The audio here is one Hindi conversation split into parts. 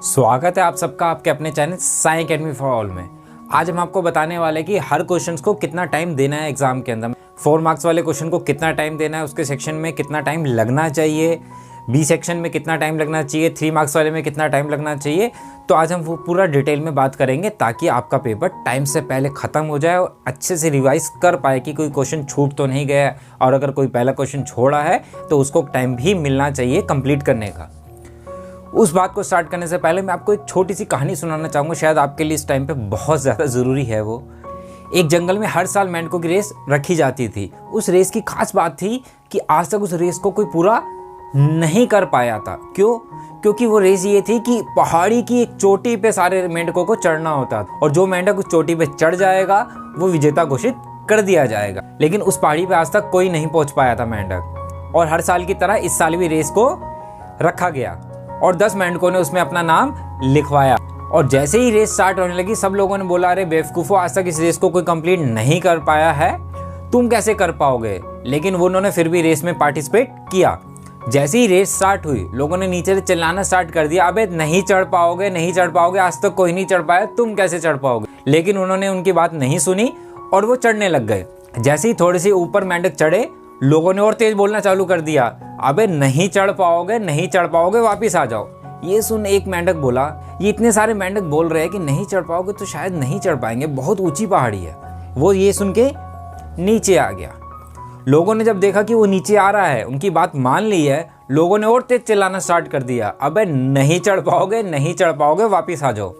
स्वागत है आप सबका आपके अपने channel Sai academy for all में। आज हम आपको बताने वाले हैं कि हर क्वेश्चन को कितना टाइम देना है एग्जाम के अंदर। 4 मार्क्स वाले क्वेश्चन को कितना टाइम देना है, उसके सेक्शन में कितना टाइम लगना चाहिए, बी सेक्शन में कितना टाइम लगना चाहिए, 3 मार्क्स वाले में कितना टाइम लगना चाहिए। तो आज हम वो पूरा डिटेल में बात करेंगे ताकि आपका पेपर टाइम से पहले ख़त्म हो जाए और अच्छे से रिवाइज कर पाए कि कोई क्वेश्चन छूट तो नहीं गया है, और अगर कोई पहला क्वेश्चन छोड़ा है तो उसको टाइम भी मिलना चाहिए कंप्लीट करने का। उस बात को स्टार्ट करने से पहले मैं आपको एक छोटी सी कहानी सुनाना चाहूँगा, शायद आपके लिए इस टाइम पे बहुत ज़्यादा ज़रूरी है। वो एक जंगल में हर साल मेंढकों की रेस रखी जाती थी। उस रेस की खास बात थी कि आज तक उस रेस को कोई पूरा नहीं कर पाया था। क्यों? क्योंकि वो रेस ये थी कि पहाड़ी की एक चोटी पे सारे मेंढकों को चढ़ना होता था, और जो मेंढक उस चोटी पे चढ़ जाएगा वो विजेता घोषित कर दिया जाएगा। लेकिन उस पहाड़ी पे आज तक कोई नहीं पहुंच पाया था मेंढक, और हर साल की तरह इस साल भी रेस को रखा गया और 10 मेंढकों ने उसमें अपना नाम लिखवाया। और जैसे ही रेस स्टार्ट होने लगी सब लोगों ने बोला, अरे बेवकूफ़ो, आज तक इस रेस को कोई कंप्लीट नहीं कर पाया है, तुम कैसे कर पाओगे। लेकिन वो उन्होंने फिर भी रेस में पार्टिसिपेट किया। जैसे ही रेस स्टार्ट हुई लोगों ने नीचे से चिल्लाना स्टार्ट कर दिया, अबे नहीं चढ़ पाओगे, नहीं चढ़ पाओगे, आज तक कोई नहीं चढ़ पाया, तुम कैसे चढ़ पाओगे। लेकिन उन्होंने उनकी बात नहीं सुनी और वो चढ़ने लग गए। जैसे ही थोड़े से ऊपर मेंढक चढ़े लोगों ने और तेज बोलना चालू कर दिया, अबे नहीं चढ़ पाओगे, नहीं चढ़ पाओगे, वापिस आ जाओ। ये सुन एक मेंढक बोला, ये इतने सारे मेंढक बोल रहे हैं कि नहीं चढ़ पाओगे तो शायद नहीं चढ़ पाएंगे, बहुत ऊंची पहाड़ी है। वो ये सुन के नीचे आ गया। लोगों ने जब देखा कि वो नीचे आ रहा है, उनकी बात मान ली है, लोगों ने और तेज चिल्लाना स्टार्ट कर दिया, अबे नहीं चढ़ पाओगे, नहीं चढ़ पाओगे, वापिस आ जाओ।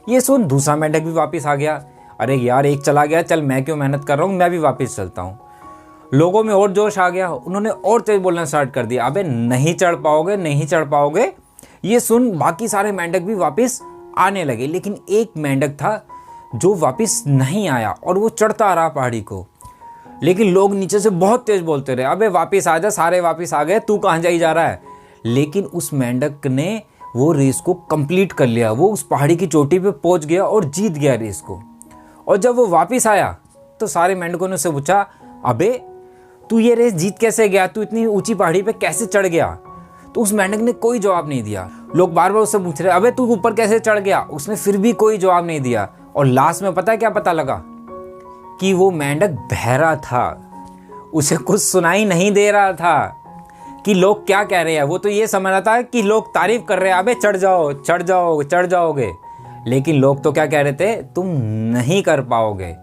ये सुन दूसरा मेंढक भी वापिस आ गया, अरे यार एक चला गया, चल मैं क्यों मेहनत कर रहा हूँ, मैं भी वापिस चलता हूँ। लोगों में और जोश आ गया, उन्होंने और तेज बोलना स्टार्ट कर दिया, अबे नहीं चढ़ पाओगे, नहीं चढ़ पाओगे। ये सुन बाकी सारे मेंढक भी वापस आने लगे, लेकिन एक मेंढक था जो वापस नहीं आया और वो चढ़ता रहा पहाड़ी को। लेकिन लोग नीचे से बहुत तेज बोलते रहे, अबे वापस आ जा, सारे वापस आ गए, तू कहाँ जा रहा है। लेकिन उस मेंढक ने वो रेस को कंप्लीट कर लिया, वो उस पहाड़ी की चोटी पे पहुंच गया और जीत गया रेस को। और जब वो वापस आया तो सारे मेंढकों ने उससे पूछा, अबे तू ये रेस जीत कैसे गया, तू इतनी ऊंची पहाड़ी पे कैसे चढ़ गया। तो उस मेंढक ने कोई जवाब नहीं दिया। लोग बार बार उससे पूछ रहे, अबे तू ऊपर कैसे चढ़ गया, उसने फिर भी कोई जवाब नहीं दिया। और लास्ट में पता है क्या पता लगा, कि वो मेंढक बहरा था, उसे कुछ सुनाई नहीं दे रहा था कि लोग क्या कह रहे हैं। वो तो ये समझ रहा था कि लोग तारीफ कर रहे हैं, अबे चढ़ जाओ, चढ़ जाओ, चढ़ जाओगे। लेकिन लोग तो क्या कह रहे थे, तुम नहीं कर पाओगे।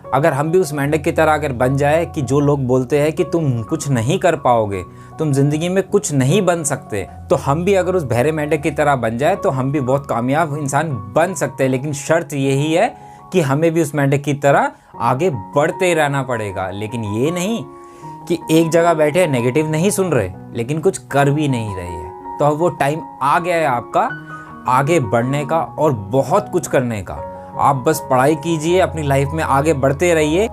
अगर हम भी उस मेंढक की तरह अगर बन जाए कि जो लोग बोलते हैं कि तुम कुछ नहीं कर पाओगे, तुम जिंदगी में कुछ नहीं बन सकते, तो हम भी अगर उस बहरे मेंढक की तरह बन जाए तो हम भी बहुत कामयाब इंसान बन सकते हैं। लेकिन शर्त यही है कि हमें भी उस मेंढक की तरह आगे बढ़ते रहना पड़ेगा। लेकिन ये नहीं कि एक जगह बैठे नेगेटिव नहीं सुन रहे लेकिन कुछ कर भी नहीं रहे हैं। तो अब वो टाइम आ गया है आपका आगे बढ़ने का और बहुत कुछ करने का। आप बस पढ़ाई कीजिए, अपनी लाइफ में आगे बढ़ते रहिए।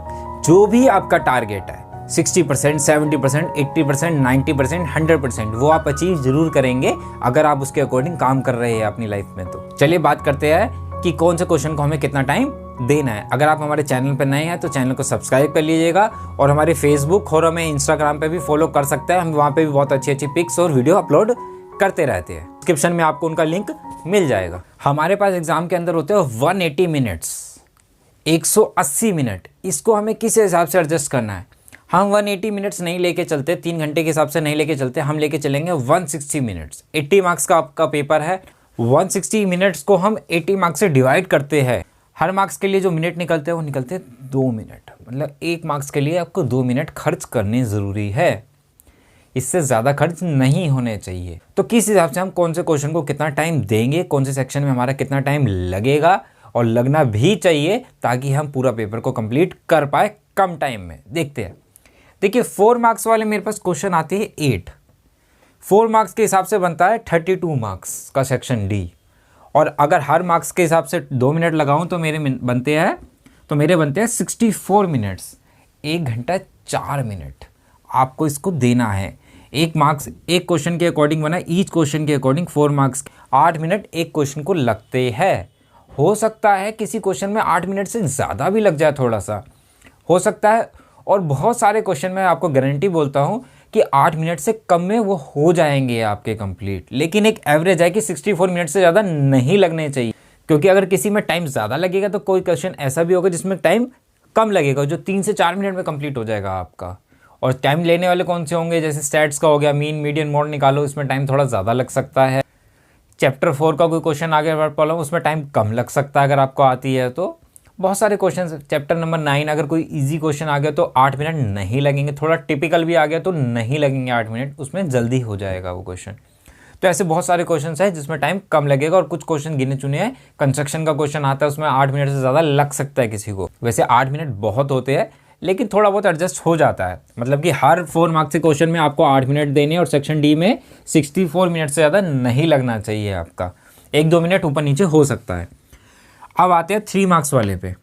जो भी आपका टारगेट है 60%, 70%, 80%, 90%, 100%, वो आप अचीव जरूर करेंगे अगर आप उसके अकॉर्डिंग काम कर रहे हैं अपनी लाइफ में। तो चलिए बात करते हैं कि कौन से क्वेश्चन को हमें कितना टाइम देना है। अगर आप हमारे चैनल पर नए हैं तो चैनल को सब्सक्राइब कर लीजिएगा, और हमारे फेसबुक और हमें इंस्टाग्राम पे भी फॉलो कर सकते हैं। हम वहाँ पे भी बहुत अच्छी अच्छी पिक्स और वीडियो अपलोड करते रहते हैं। डिस्क्रिप्शन में आपको उनका लिंक मिल जाएगा। हमारे पास एग्जाम के अंदर होते हैं 180 मिनट्स, 180 मिनट। इसको हमें किस हिसाब से एडजस्ट करना है। हम 180 मिनट्स नहीं लेके चलते, 3 घंटे के हिसाब से नहीं लेके चलते, हम लेके चलेंगे 160 मिनट्स। 80 मार्क्स का आपका पेपर है, 160 मिनट्स को हम 80 मार्क्स से डिवाइड करते हैं। हर मार्क्स के लिए जो मिनट निकलते हैं वो निकलते हैं 2 मिनट। मतलब 1 मार्क्स के लिए आपको 2 मिनट खर्च करने ज़रूरी है, इससे ज़्यादा खर्च नहीं होने चाहिए। तो किस हिसाब से हम कौन से क्वेश्चन को कितना टाइम देंगे, कौन से सेक्शन में हमारा कितना टाइम लगेगा, और लगना भी चाहिए ताकि हम पूरा पेपर को कंप्लीट कर पाए कम टाइम में। देखते हैं। देखिए 4 मार्क्स वाले मेरे पास क्वेश्चन आते हैं 8। 4 मार्क्स के हिसाब से बनता है 32 मार्क्स का सेक्शन डी। और अगर हर मार्क्स के हिसाब से 2 मिनट लगाऊं तो मेरे बनते हैं 64 मिनट्स। 1 घंटा 4 मिनट आपको इसको देना है। 1 मार्क्स एक क्वेश्चन के अकॉर्डिंग बना, ईच क्वेश्चन के अकॉर्डिंग 4 मार्क्स, 8 मिनट एक क्वेश्चन को लगते हैं। हो सकता है किसी क्वेश्चन में 8 मिनट से ज़्यादा भी लग जाए, थोड़ा सा हो सकता है। और बहुत सारे क्वेश्चन में आपको गारंटी बोलता हूँ कि 8 मिनट से कम में वो हो जाएंगे आपके कंप्लीट, लेकिन एक एवरेज है कि 64 मिनट से ज़्यादा नहीं लगने चाहिए। क्योंकि अगर किसी में टाइम ज़्यादा लगेगा तो कोई क्वेश्चन ऐसा भी होगा जिसमें टाइम कम लगेगा, जो 3 से 4 मिनट में कंप्लीट हो जाएगा आपका। और टाइम लेने वाले कौन से होंगे, जैसे स्टैट्स का हो गया, मीन मीडियन मोड निकालो, इसमें टाइम थोड़ा ज़्यादा लग सकता है। चैप्टर 4 का कोई क्वेश्चन आगे बढ़ पा, उसमें टाइम कम लग सकता है अगर आपको आती है तो। बहुत सारे क्वेश्चन, चैप्टर नंबर 9 अगर कोई इजी क्वेश्चन आ गया तो 8 मिनट नहीं लगेंगे, थोड़ा टिपिकल भी आ गया तो नहीं लगेंगे 8 मिनट, उसमें जल्दी हो जाएगा वो क्वेश्चन। तो ऐसे बहुत सारे क्वेश्चन हैं जिसमें टाइम कम लगेगा, और कुछ क्वेश्चन गिने चुने हैं। कंस्ट्रक्शन का क्वेश्चन आता है, उसमें 8 मिनट से ज़्यादा लग सकता है किसी को। वैसे 8 मिनट बहुत होते हैं, लेकिन थोड़ा बहुत एडजस्ट हो जाता है। मतलब कि हर 4 मार्क्स के क्वेश्चन में आपको 8 मिनट देने, और सेक्शन डी में 64 मिनट से ज़्यादा नहीं लगना चाहिए आपका, 1-2 मिनट ऊपर नीचे हो सकता है। अब आते हैं 3 मार्क्स वाले पे।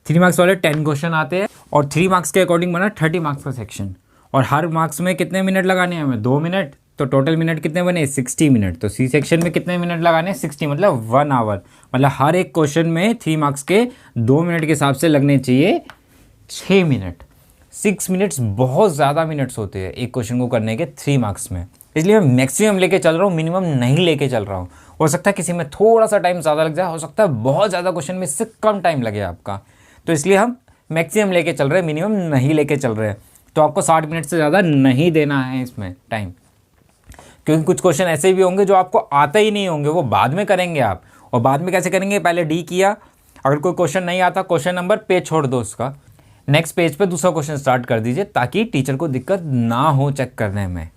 3 मार्क्स वाले 10 क्वेश्चन आते हैं, और 3 मार्क्स के अकॉर्डिंग बना 30 मार्क्स का सेक्शन। और हर मार्क्स में कितने मिनट लगाने हैं हमें, 2 मिनट। तो टोटल मिनट कितने बने, 60 मिनट। तो सी सेक्शन में कितने मिनट लगाने हैं, 60, मतलब 1 आवर। मतलब हर एक क्वेश्चन में 3 मार्क्स के 2 मिनट के हिसाब से लगने चाहिए 6 मिनट। 6 मिनट्स बहुत ज़्यादा मिनट्स होते हैं एक क्वेश्चन को करने के 3 मार्क्स में, इसलिए मैं मैक्सिमम लेके चल रहा हूँ, मिनिमम नहीं लेके चल रहा हूँ। हो सकता है किसी में थोड़ा सा टाइम ज़्यादा लग जाए, हो सकता है बहुत ज़्यादा क्वेश्चन में इससे कम टाइम लगे आपका, तो इसलिए हम मैक्सिमम लेके चल रहे हैं, मिनिमम नहीं लेके चल रहे हैं। तो आपको 60 मिनट से ज़्यादा नहीं देना है इसमें टाइम, क्योंकि कुछ क्वेश्चन ऐसे भी होंगे जो आपको आते ही नहीं होंगे, वो बाद में करेंगे आप। और बाद में कैसे करेंगे, पहले डी किया, अगर कोई क्वेश्चन नहीं आता, क्वेश्चन नंबर पेज छोड़ दो उसका, नेक्स्ट पेज पे दूसरा क्वेश्चन स्टार्ट कर दीजिए, ताकि टीचर को दिक्कत ना हो चेक करने में।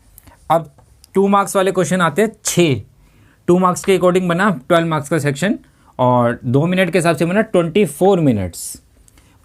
अब 2 मार्क्स वाले क्वेश्चन आते हैं 6। 2 मार्क्स के अकॉर्डिंग बना 12 मार्क्स का सेक्शन, और 2 मिनट के हिसाब से बना 24 मिनट्स।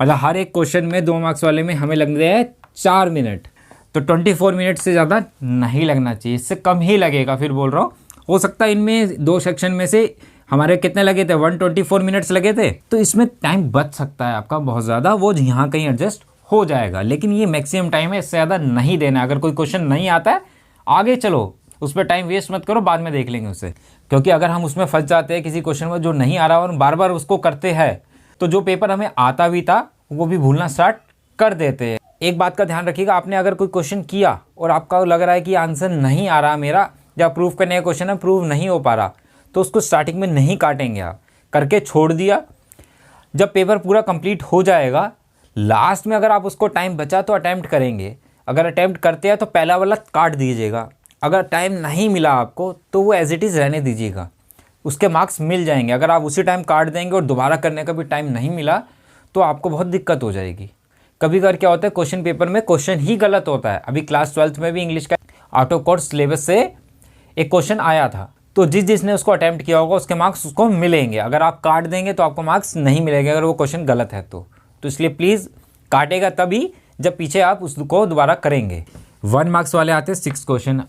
मतलब हर एक क्वेश्चन में 2 मार्क्स वाले में हमें लग रहा है 4 मिनट। तो 24 मिनट से ज़्यादा नहीं लगना चाहिए, इससे कम ही लगेगा। फिर बोल रहा हूँ, हो सकता है इनमें 2 सेक्शन में से हमारे कितने लगे थे, 124 मिनट्स लगे थे, तो इसमें टाइम बच सकता है आपका बहुत ज़्यादा, वो यहाँ कहीं एडजस्ट हो जाएगा। लेकिन ये मैक्सिमम टाइम है, इससे ज़्यादा नहीं देना। अगर कोई क्वेश्चन नहीं आता है, आगे चलो, उस पर टाइम वेस्ट मत करो, बाद में देख लेंगे उसे। क्योंकि अगर हम उसमें फंस जाते हैं किसी क्वेश्चन में जो नहीं आ रहा और बार बार उसको करते हैं, तो जो पेपर हमें आता भी था वो भी भूलना स्टार्ट कर देते हैं। एक बात का ध्यान रखिएगा, आपने अगर कोई क्वेश्चन किया और आपका लग रहा है कि आंसर नहीं आ रहा मेरा, या प्रूव करने का क्वेश्चन है, प्रूव नहीं हो पा रहा, तो उसको स्टार्टिंग में नहीं काटेंगे आप, करके छोड़ दिया। जब पेपर पूरा कंप्लीट हो जाएगा, लास्ट में अगर आप उसको टाइम बचा तो अटैम्प्ट करेंगे। अगर अटैम्प्ट करते हैं तो पहला वाला काट दीजिएगा। अगर टाइम नहीं मिला आपको तो वो एज इट इज़ रहने दीजिएगा, उसके मार्क्स मिल जाएंगे। अगर आप उसी टाइम काट देंगे और दोबारा करने का भी टाइम नहीं मिला तो आपको बहुत दिक्कत हो जाएगी। कभी कभी क्या होता है, क्वेश्चन पेपर में क्वेश्चन ही गलत होता है। अभी क्लास 12th में भी इंग्लिश का आउट ऑफ कोर्स सिलेबस से एक क्वेश्चन आया था, तो जिसने उसको अटैम्प्ट किया होगा उसके मार्क्स उसको मिलेंगे। अगर आप काट देंगे तो आपको मार्क्स नहीं मिलेंगे, अगर वो क्वेश्चन गलत है तो इसलिए प्लीज़ काटेगा तभी जब पीछे आप उसको दोबारा करेंगे। 1 मार्क्स वाले आते हैं 6 क्वेश्चन।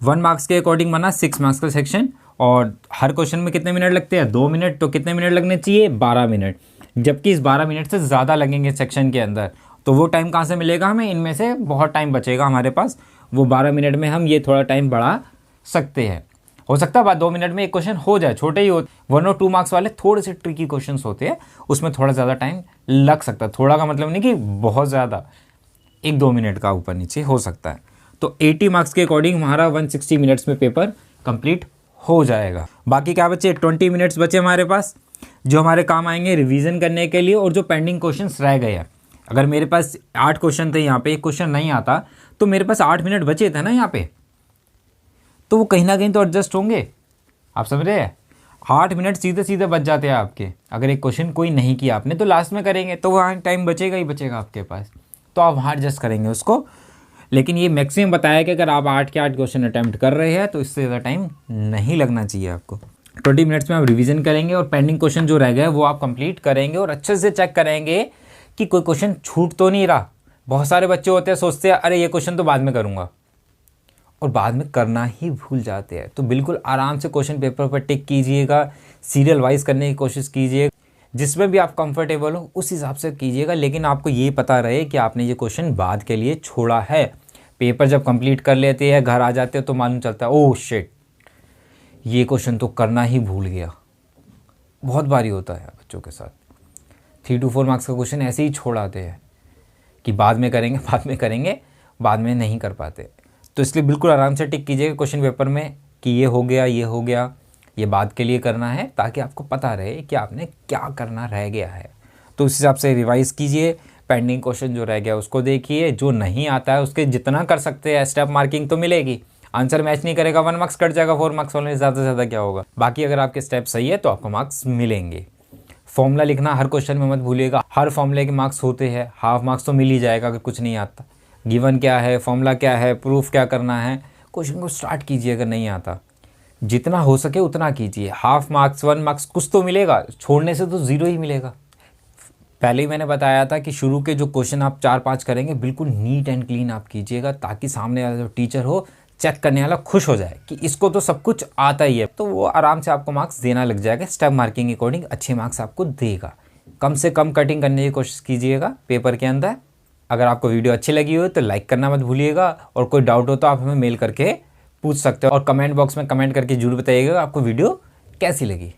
1 मार्क्स के अकॉर्डिंग बना 6 मार्क्स का सेक्शन, और हर क्वेश्चन में कितने मिनट लगते हैं, 2 मिनट। तो कितने मिनट लगने चाहिए, 12 मिनट। जबकि इस 12 मिनट से ज़्यादा लगेंगे सेक्शन के अंदर, तो वो टाइम कहाँ से मिलेगा हमें, इनमें से बहुत टाइम बचेगा हमारे पास। वो 12 मिनट में हम ये थोड़ा टाइम बढ़ा सकते हैं। हो सकता है बाद 2 मिनट में एक क्वेश्चन हो जाए, छोटे ही हो। 1 और 2 मार्क्स वाले थोड़े से ट्रिकी क्वेश्चंस होते हैं, उसमें थोड़ा ज़्यादा टाइम लग सकता है। थोड़ा का मतलब नहीं कि बहुत ज़्यादा, 1-2 मिनट का ऊपर नीचे हो सकता है। तो 80 मार्क्स के अकॉर्डिंग हमारा 160 मिनट्स में पेपर कंप्लीट हो जाएगा। बाकी क्या बचे, 20 मिनट्स बचे हमारे पास, जो हमारे काम आएंगे रिवीजन करने के लिए, और जो पेंडिंग क्वेश्चंस रह गए हैं। अगर मेरे पास 8 क्वेश्चन थे, यहाँ पे एक क्वेश्चन नहीं आता, तो मेरे पास 8 मिनट बचे थे ना यहाँ पे, तो वो कहीं ना कहीं तो एडजस्ट होंगे। आप समझ रहे हैं, 8 मिनट सीधे सीधे बच जाते हैं आपके। अगर एक क्वेश्चन कोई नहीं किया आपने तो लास्ट में करेंगे, तो वहाँ टाइम बचेगा ही बचेगा आपके पास, तो आप वहाँ एडजस्ट करेंगे उसको। लेकिन ये मैक्सिमम बताया कि अगर आप 8 के 8 क्वेश्चन अटैम्प्ट कर रहे हैं तो इससे ज़्यादा टाइम नहीं लगना चाहिए आपको। 20 मिनट्स में आप रिवीजन करेंगे, और पेंडिंग क्वेश्चन जो रह गए वो आप कंप्लीट करेंगे, और अच्छे से चेक करेंगे कि कोई क्वेश्चन छूट तो नहीं रहा। बहुत सारे बच्चे होते हैं, सोचते हैं अरे ये क्वेश्चन तो बाद में करूँगा, और बाद में करना ही भूल जाते हैं। तो बिल्कुल आराम से क्वेश्चन पेपर पर टिक कीजिएगा, सीरियल वाइज करने की कोशिश कीजिए, जिसमें भी आप कंफर्टेबल हो उस हिसाब से कीजिएगा। लेकिन आपको ये पता रहे कि आपने ये क्वेश्चन बाद के लिए छोड़ा है। पेपर जब कंप्लीट कर लेते हैं, घर आ जाते हैं, तो मालूम चलता है ओह शिट, ये क्वेश्चन तो करना ही भूल गया। बहुत बारी होता है बच्चों के साथ, 3 to 4 मार्क्स का क्वेश्चन ऐसे ही छोड़ आते हैं कि बाद में करेंगे, बाद में करेंगे, बाद में नहीं कर पाते। तो इसलिए बिल्कुल आराम से टिक कीजिएगा क्वेश्चन पेपर में कि ये हो गया, ये हो गया, ये बाद के लिए करना है, ताकि आपको पता रहे कि आपने क्या करना रह गया है। तो उस हिसाब से रिवाइज़ कीजिए, पेंडिंग क्वेश्चन जो रह गया उसको देखिए, जो नहीं आता है उसके जितना कर सकते हैं स्टेप मार्किंग तो मिलेगी। आंसर मैच नहीं करेगा 1 मार्क्स कट जाएगा, 4 मार्क्स वाले ज़्यादा से ज़्यादा क्या होगा। बाकी अगर आपके स्टेप सही है तो आपको मार्क्स मिलेंगे। फॉर्मूला लिखना हर क्वेश्चन में मत भूलिएगा, हर फॉर्मूले के मार्क्स होते हैं, हाफ मार्क्स तो मिल ही जाएगा अगर कुछ नहीं आता। गिवन क्या है, फॉर्मूला क्या है, प्रूफ क्या करना है, क्वेश्चन को स्टार्ट कीजिए। अगर नहीं आता जितना हो सके उतना कीजिए। हाफ मार्क्स 1 मार्क्स कुछ तो मिलेगा, छोड़ने से तो 0 ही मिलेगा। पहले ही मैंने बताया था कि शुरू के जो क्वेश्चन आप 4-5 करेंगे बिल्कुल नीट एंड क्लीन आप कीजिएगा, ताकि सामने वाला जो टीचर हो, चेक करने वाला खुश हो जाए कि इसको तो सब कुछ आता ही है, तो वो आराम से आपको मार्क्स देना लग जाएगा। स्टेप मार्किंग के अकॉर्डिंग अच्छे मार्क्स आपको देगा। कम से कम कटिंग करने की कोशिश कीजिएगा पेपर के अंदर। अगर आपको वीडियो अच्छी लगी हो तो लाइक करना मत भूलिएगा, और कोई डाउट हो तो आप हमें मेल करके पूछ सकते हो, और कमेंट बॉक्स में कमेंट करके जरूर बताइएगा आपको वीडियो कैसी लगी।